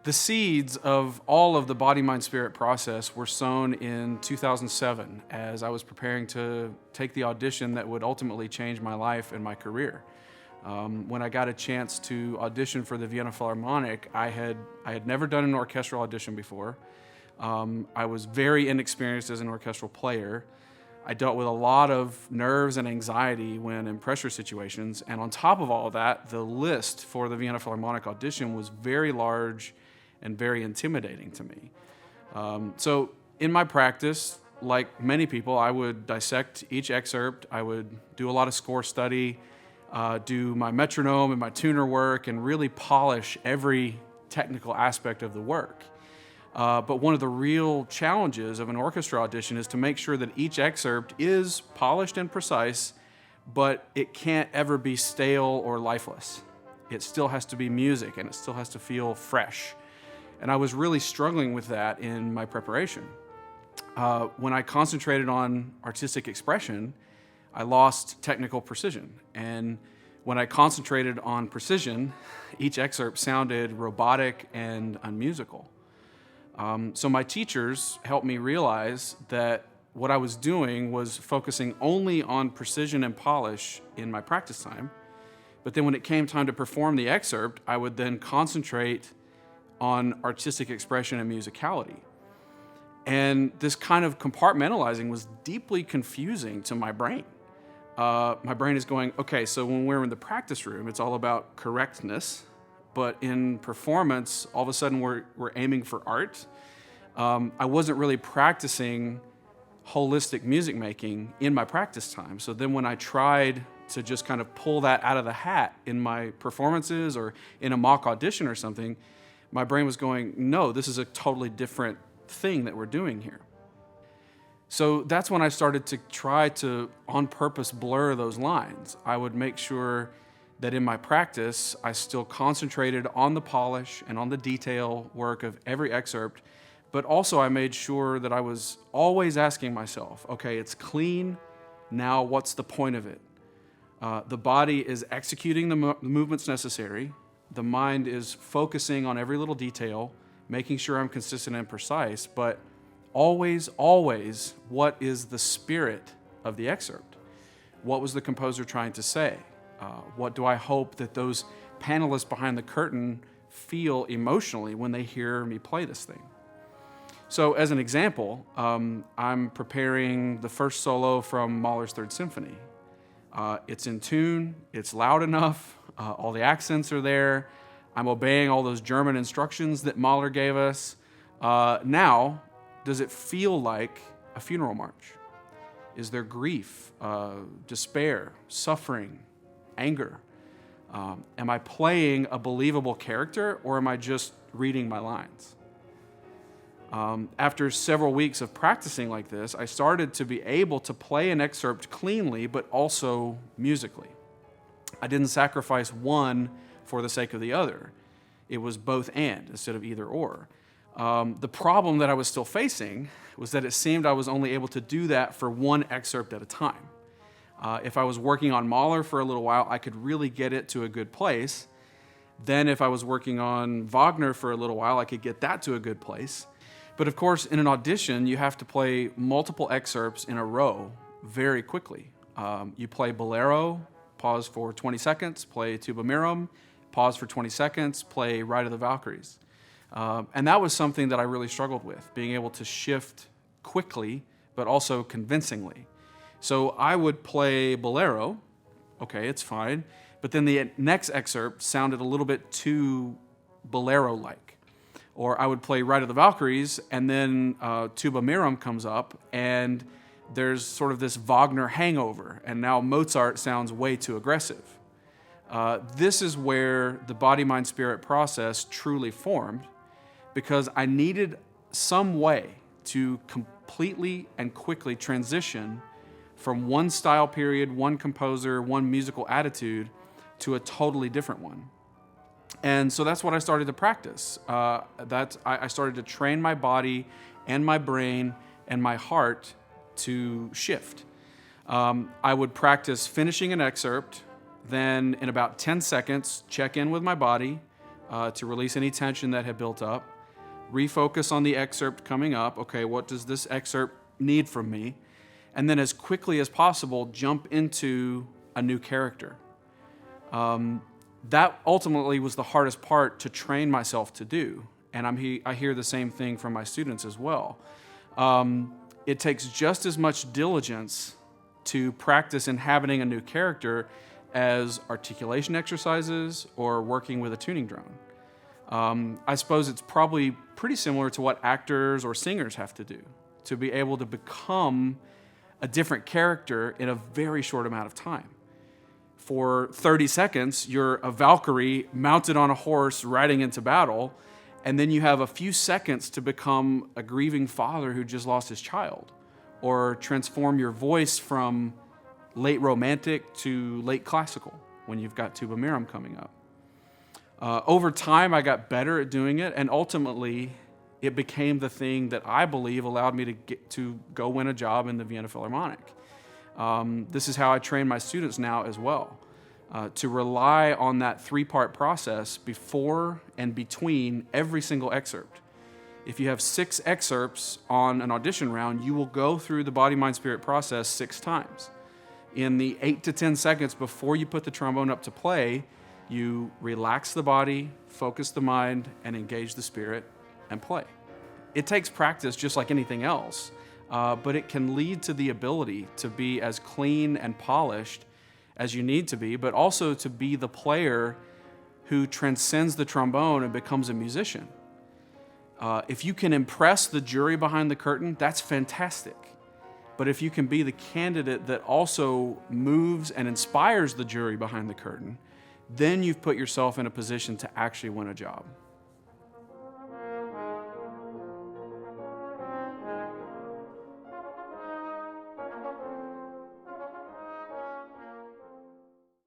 The seeds of all of the body, mind, spirit process were sown in 2007 as I was preparing to take the audition that would ultimately change my life and my career. When I got a chance to audition for the Vienna Philharmonic, I had never done an orchestral audition before. I was very inexperienced as an orchestral player. I dealt with a lot of nerves and anxiety when in pressure situations, and on top of all of that, the list for the Vienna Philharmonic audition was very large and very intimidating to me. So in my practice, like many people, I would dissect each excerpt. I would do a lot of score study, do my metronome and my tuner work, and really polish every technical aspect of the work. But one of the real challenges of an orchestra audition is to make sure that each excerpt is polished and precise, but it can't ever be stale or lifeless. It still has to be music, and it still has to feel fresh. And I was really struggling with that in my preparation. When I concentrated on artistic expression, I lost technical precision. And when I concentrated on precision, each excerpt sounded robotic and unmusical. So my teachers helped me realize that what I was doing was focusing only on precision and polish in my practice time. But then when it came time to perform the excerpt, I would then concentrate on artistic expression and musicality. And this kind of compartmentalizing was deeply confusing to my brain. My brain is going, okay, so when we're in the practice room, it's all about correctness. But in performance, all of a sudden we're aiming for art. I wasn't really practicing holistic music making in my practice time. So then when I tried to just kind of pull that out of the hat in my performances or in a mock audition or something, my brain was going, no, this is a totally different thing that we're doing here. So that's when I started to try to, on purpose, blur those lines. I would make sure that in my practice, I still concentrated on the polish and on the detail work of every excerpt, but also I made sure that I was always asking myself, okay, it's clean, now what's the point of it? The body is executing the movements necessary, the mind is focusing on every little detail, making sure I'm consistent and precise, but always, what is the spirit of the excerpt? What was the composer trying to say? What do I hope that those panelists behind the curtain feel emotionally when they hear me play this thing? So as an example, I'm preparing the first solo from Mahler's Third Symphony. It's in tune, it's loud enough, all the accents are there, I'm obeying all those German instructions that Mahler gave us. Now, does it feel like a funeral march? Is there grief, despair, suffering, anger? Am I playing a believable character, or am I just reading my lines? After several weeks of practicing like this, I started to be able to play an excerpt cleanly, but also musically. I didn't sacrifice one for the sake of the other. It was both and instead of either or. The problem that I was still facing was that it seemed I was only able to do that for one excerpt at a time. If I was working on Mahler for a little while, I could really get it to a good place. Then if I was working on Wagner for a little while, I could get that to a good place. But of course, in an audition, you have to play multiple excerpts in a row very quickly. You play Bolero, pause for 20 seconds, play Tuba Mirum, pause for 20 seconds, play Ride of the Valkyries. And that was something that I really struggled with, being able to shift quickly, but also convincingly. So I would play Bolero, okay, it's fine, but then the next excerpt sounded a little bit too Bolero-like. Or I would play Ride of the Valkyries, and then Tuba Mirum comes up, and there's sort of this Wagner hangover, and now Mozart sounds way too aggressive. This is where the body-mind-spirit process truly formed, because I needed some way to completely and quickly transition from one style period, one composer, one musical attitude to a totally different one. And so that's what I started to practice. I started to train my body and my brain and my heart to shift. I would practice finishing an excerpt, then in about 10 seconds, check in with my body, to release any tension that had built up, refocus on the excerpt coming up. Okay, what does this excerpt need from me? And then as quickly as possible, jump into a new character. That ultimately was the hardest part to train myself to do. And I hear the same thing from my students as well. It takes just as much diligence to practice inhabiting a new character as articulation exercises or working with a tuning drone. I suppose it's probably pretty similar to what actors or singers have to do to be able to become a different character in a very short amount of time. For 30 seconds, you're a Valkyrie mounted on a horse riding into battle, and then you have a few seconds to become a grieving father who just lost his child, or transform your voice from late romantic to late classical when you've got Tuba Mirum coming up. Over time, I got better at doing it, and ultimately, it became the thing that I believe allowed me to go win a job in the Vienna Philharmonic. This is how I train my students now as well, to rely on that three-part process before and between every single excerpt. If you have 6 excerpts on an audition round, you will go through the body, mind, spirit process 6 times. In the 8 to 10 seconds before you put the trombone up to play, you relax the body, focus the mind, and engage the spirit, and play. It takes practice just like anything else, but it can lead to the ability to be as clean and polished as you need to be, but also to be the player who transcends the trombone and becomes a musician. If you can impress the jury behind the curtain, that's fantastic. But if you can be the candidate that also moves and inspires the jury behind the curtain, then you've put yourself in a position to actually win a job.